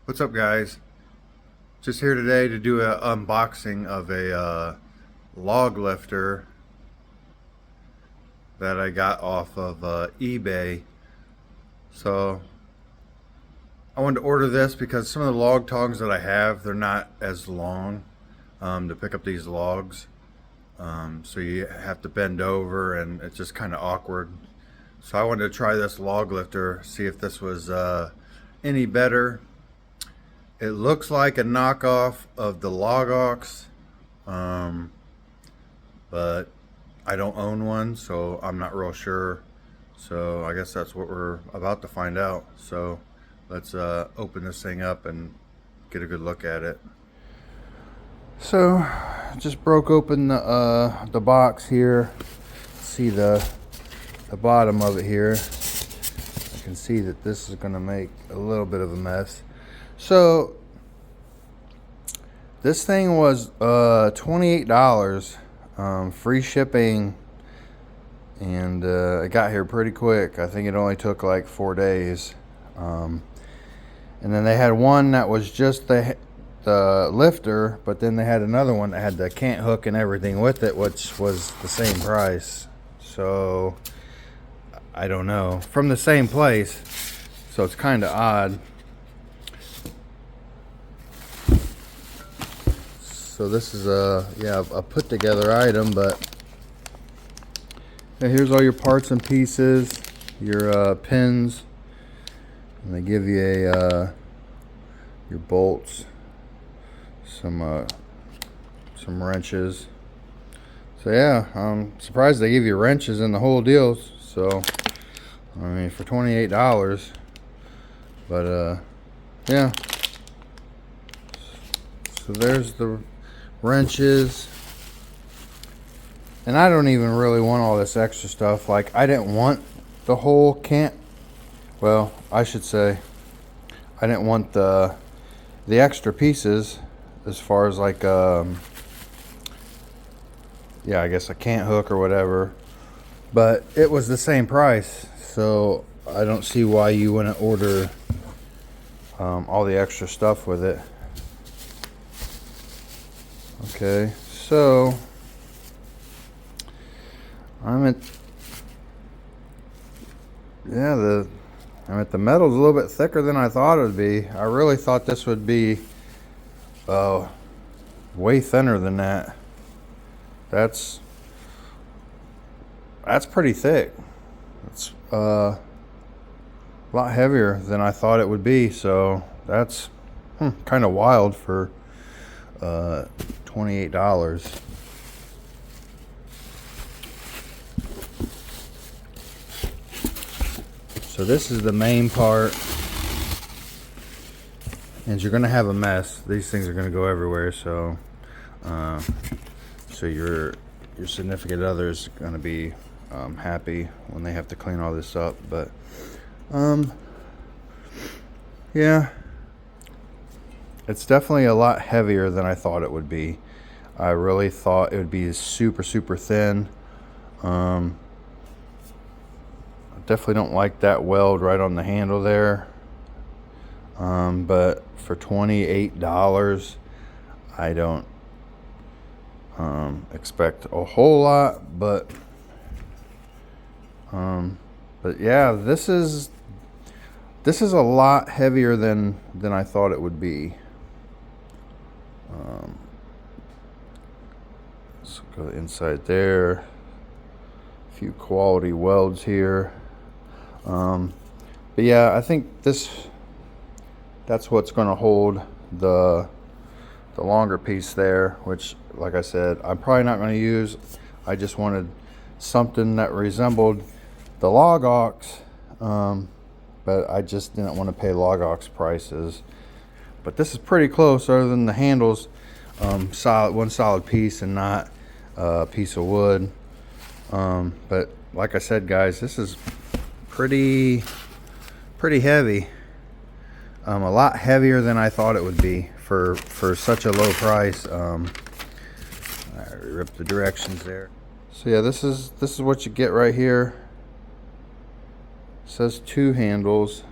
What's up, guys? Just here today to do an unboxing of a log lifter that I got off of eBay. So I wanted to order this because some of the log tongs that I have, they're not as long to pick up these logs. So you have to bend over and it's just kind of awkward. So I wanted to try this log lifter, see if this was any better. It looks like a knockoff of the LogOx, but I don't own one, so I'm not real sure. So I guess that's what we're about to find out. So let's open this thing up and get a good look at it. So just broke open the box here. See the bottom of it here. I can see that this is going to make a little bit of a mess. So this thing was $28, free shipping, and it got here pretty quick. I think it only took like 4 days. And then they had one that was just the lifter, but then they had another one that had the cant hook and everything with it, which was the same price. So I don't know, from the same place, so it's kind of odd. So this is a put together item, but here's all your parts and pieces, your pins, and they give you your bolts, some wrenches. So yeah, I'm surprised they give you wrenches in the whole deal. So I mean, for $28, but yeah. So there's the wrenches, and I don't even really want all this extra stuff. Like, I didn't want the whole cant, well, I should say I didn't want the extra pieces, as far as like yeah, I guess a cant hook or whatever, but it was the same price, so I don't see why you wouldn't order all the extra stuff with it. Okay, so I'm at the metal's a little bit thicker than I thought it would be. I really thought this would be way thinner than that. That's pretty thick. It's a lot heavier than I thought it would be, so that's kind of wild for $28. So this is the main part, and you're gonna have a mess. These things are gonna go everywhere, so your significant other is gonna be happy when they have to clean all this up. But yeah, it's definitely a lot heavier than I thought it would be. I really thought it would be super thin. I definitely don't like that weld right on the handle there. But for $28, I don't expect a whole lot. But yeah, this is a lot heavier than I thought it would be. Let's go inside there. A few quality welds here. But yeah, I think that's what's going to hold the longer piece there, which, like I said, I'm probably not going to use. I just wanted something that resembled the LogOx, but I just didn't want to pay LogOx prices. But this is pretty close, other than the handles, one solid piece and not a piece of wood. But like I said, guys, this is pretty heavy. A lot heavier than I thought it would be for such a low price. I ripped the directions there. So yeah, this is what you get right here. It says 2 handles.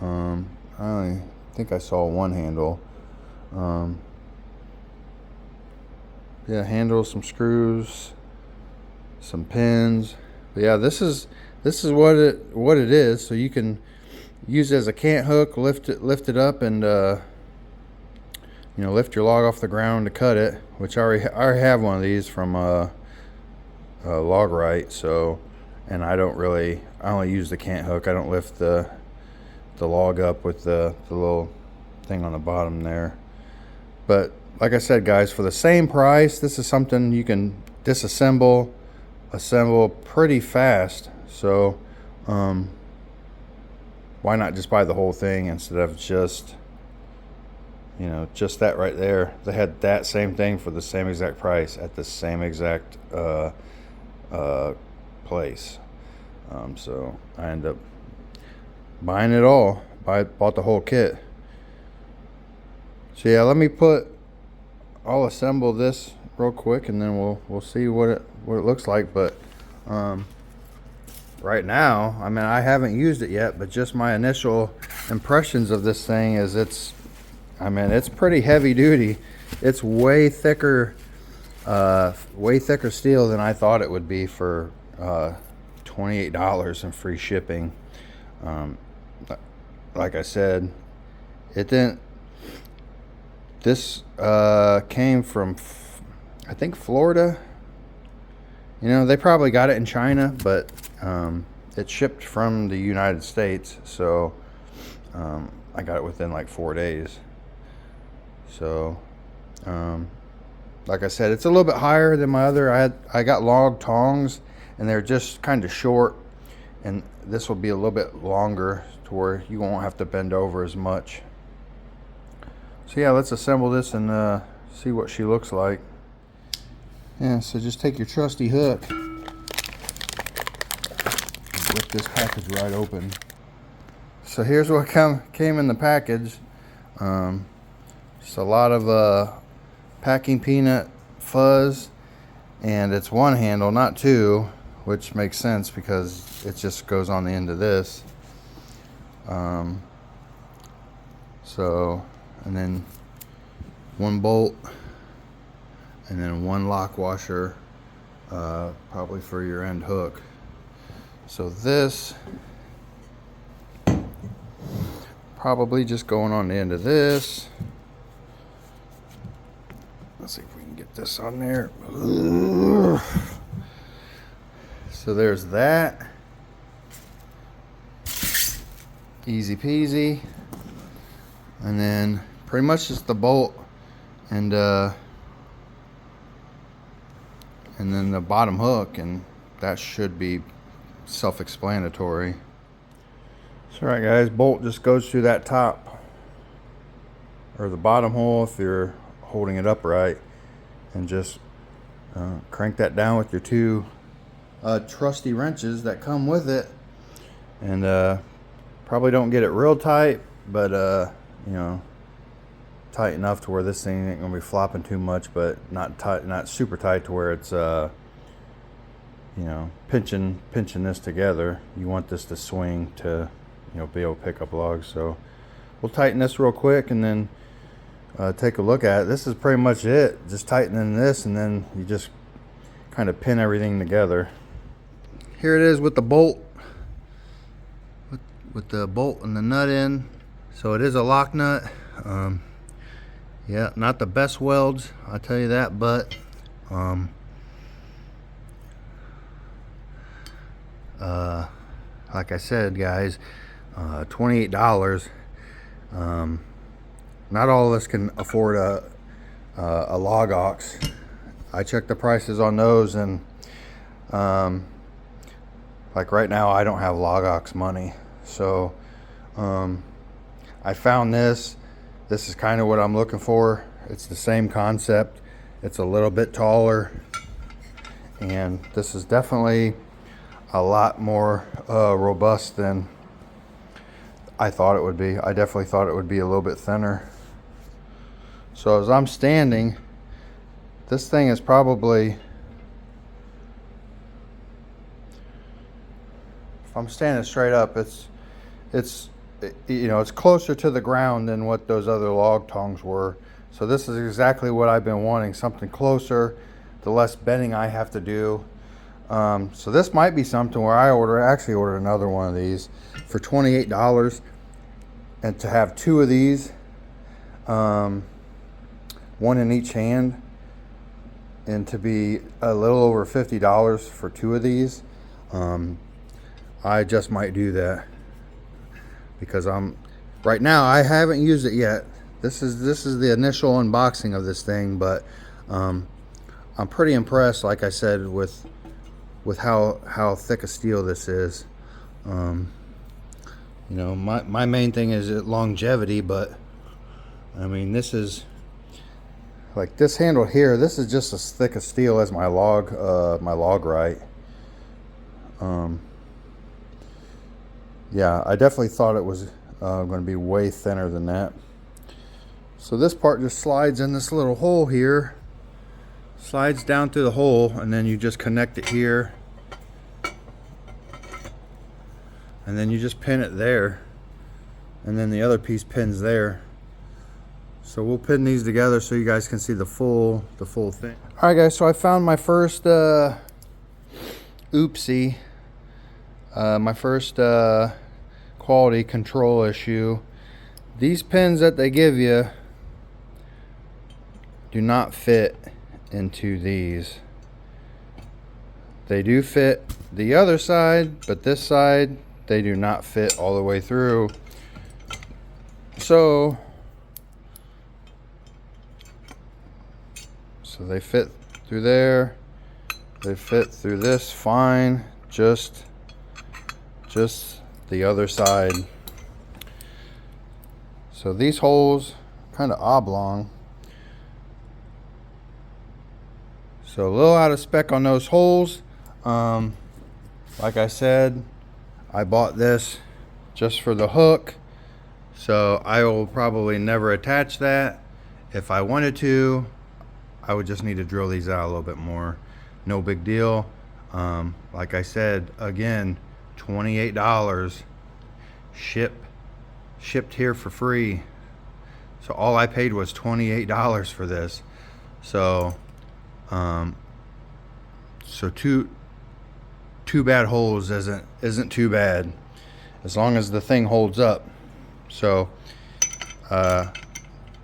I think I saw one handle. Yeah, handle, some screws, some pins. But yeah, this is what it is. So you can use it as a cant hook, lift it up, and you know, lift your log off the ground to cut it. Which I already have one of these from LogOx. So, and I only use the cant hook. I don't lift the log up with the little thing on the bottom there. But like I said, guys, for the same price, this is something you can disassemble, assemble pretty fast. So why not just buy the whole thing instead of just, you know, just that right there. They had that same thing for the same exact price at the same exact place. So I ended up buying it all. Bought the whole kit. So yeah, I'll assemble this real quick, and then we'll see what it looks like. But right now, I mean, I haven't used it yet, but just my initial impressions of this thing is it's pretty heavy duty. It's way thicker steel than I thought it would be for $28 and free shipping. Like I said, this came from, I think, Florida. You know, they probably got it in China, but it shipped from the United States. So I got it within like 4 days. So like I said, it's a little bit higher than my other. I got log tongs, and they're just kind of short, and this will be a little bit longer to where you won't have to bend over as much. So yeah, let's assemble this and see what she looks like. Yeah, so just take your trusty hook, rip this package right open. So here's what came in the package. Just a lot of packing peanut fuzz, and it's one handle, not two, which makes sense because it just goes on the end of this. And then one bolt, and then one lock washer, probably for your end hook. So this probably just going on the end of this. Let's see if we can get this on there. So there's that. Easy peasy. And then pretty much just the bolt and then the bottom hook, and that should be self-explanatory. So alright guys, bolt just goes through that top or the bottom hole if you're holding it upright, and just crank that down with your two trusty wrenches that come with it. And probably don't get it real tight, but you know, tight enough to where this thing ain't gonna be flopping too much, but not tight, not super tight to where it's you know, pinching this together. You want this to swing to, you know, be able to pick up logs. So we'll tighten this real quick and then take a look at it. This is pretty much it, just tightening this, and then you just kind of pin everything together. Here it is with the bolt, with the bolt and the nut in. So it is a lock nut. Yeah, not the best welds, I'll tell you that, but like I said, guys, $28. Not all of us can afford a LogOx. I checked the prices on those, and like right now I don't have LogOx money. So I found this. This is kind of what I'm looking for. It's the same concept. It's a little bit taller, and this is definitely a lot more robust than I thought it would be. I definitely thought it would be a little bit thinner. So as I'm standing, this thing is probably, if I'm standing straight up, it's you know, it's closer to the ground than what those other log tongs were. So this is exactly what I've been wanting, something closer, the less bending I have to do. So this might be something where I actually ordered another one of these for $28, and to have two of these, one in each hand, and to be a little over $50 for two of these, I just might do that, because right now I haven't used it yet. This is the initial unboxing of this thing, but I'm pretty impressed, like I said, with how thick a steel this is. You know, my main thing is longevity, but I mean, this is like this handle here. This is just as thick a steel as my LogOx. Yeah, I definitely thought it was going to be way thinner than that. So this part just slides in this little hole here, slides down through the hole, and then you just connect it here, and then you just pin it there, and then the other piece pins there. So we'll pin these together so you guys can see the full thing. All right, guys, so I found my first oopsie, my first quality control issue. These pins that they give you do not fit into these. They do fit the other side, but this side they do not fit all the way through. So they fit through there, they fit through this fine, just the other side. So these holes kind of oblong, so a little out of spec on those holes. Like I said, I bought this just for the hook, so I will probably never attach that. If I wanted to, I would just need to drill these out a little bit more. No big deal. Like I said, again, $28, shipped here for free. So all I paid was $28 for this. So two bad holes isn't too bad, as long as the thing holds up. So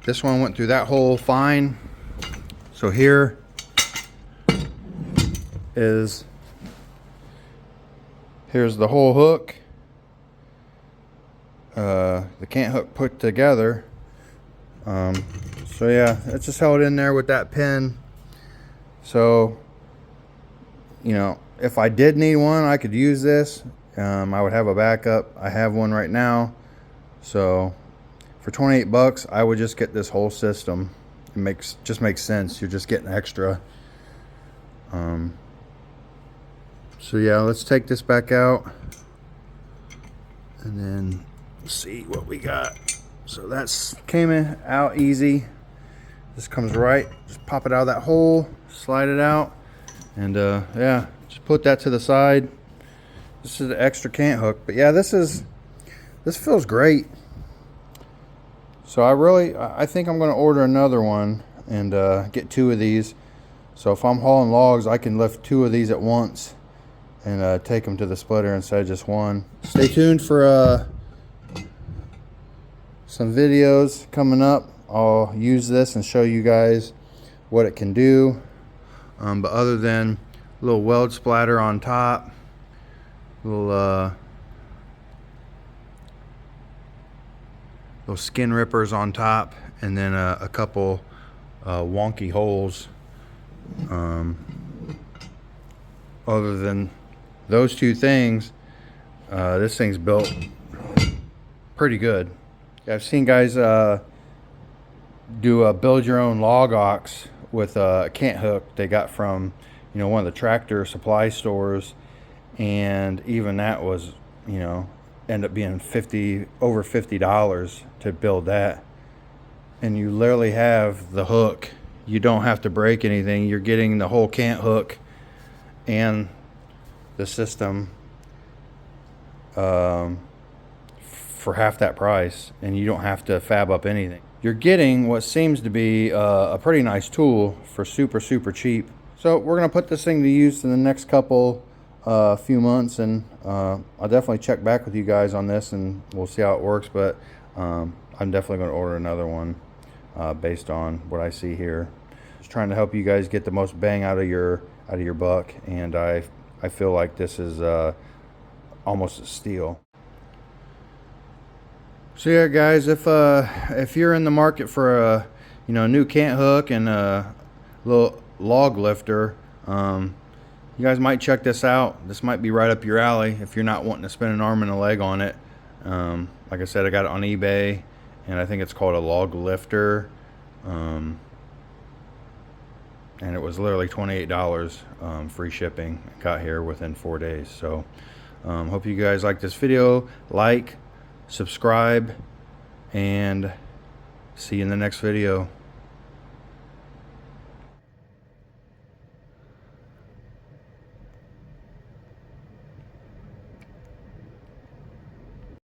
this one went through that hole fine. So here's the whole hook, the cant hook put together. So yeah, it's just held in there with that pin. So, you know, if I did need one, I could use this. I would have a backup. I have one right now. So for 28 bucks, I would just get this whole system. It just makes sense. You're just getting extra. So yeah, let's take this back out and then see what we got. So that's came out easy. This comes right, just pop it out of that hole, slide it out, and yeah, just put that to the side. This is the extra cant hook, but yeah, this feels great. So I think I'm going to order another one and get two of these. So if I'm hauling logs, I can lift two of these at once and take them to the splitter instead of just one. Stay tuned for some videos coming up. I'll use this and show you guys what it can do. But other than a little weld splatter on top, little skin rippers on top, and then a couple wonky holes. Other than those two things, this thing's built pretty good. I've seen guys do a build your own LogOx with a cant hook they got from, you know, one of the tractor supply stores, and even that was, you know, end up being over $50 to build that. And you literally have the hook. You don't have to break anything. You're getting the whole cant hook and the system for half that price, and you don't have to fab up anything. You're getting what seems to be a pretty nice tool for super cheap. So we're gonna put this thing to use in the next couple few months, and I'll definitely check back with you guys on this, and we'll see how it works. But I'm definitely going to order another one based on what I see here. Just trying to help you guys get the most bang out of your buck, and I feel like this is almost a steal. So yeah, guys, if you're in the market for a new cant hook and a little log lifter, you guys might check this out. This might be right up your alley if you're not wanting to spend an arm and a leg on it. Like I said, I got it on eBay, and I think it's called a log lifter. And it was literally $28 free shipping. It got here within 4 days. So hope you guys like this video. Like, subscribe, and see you in the next video.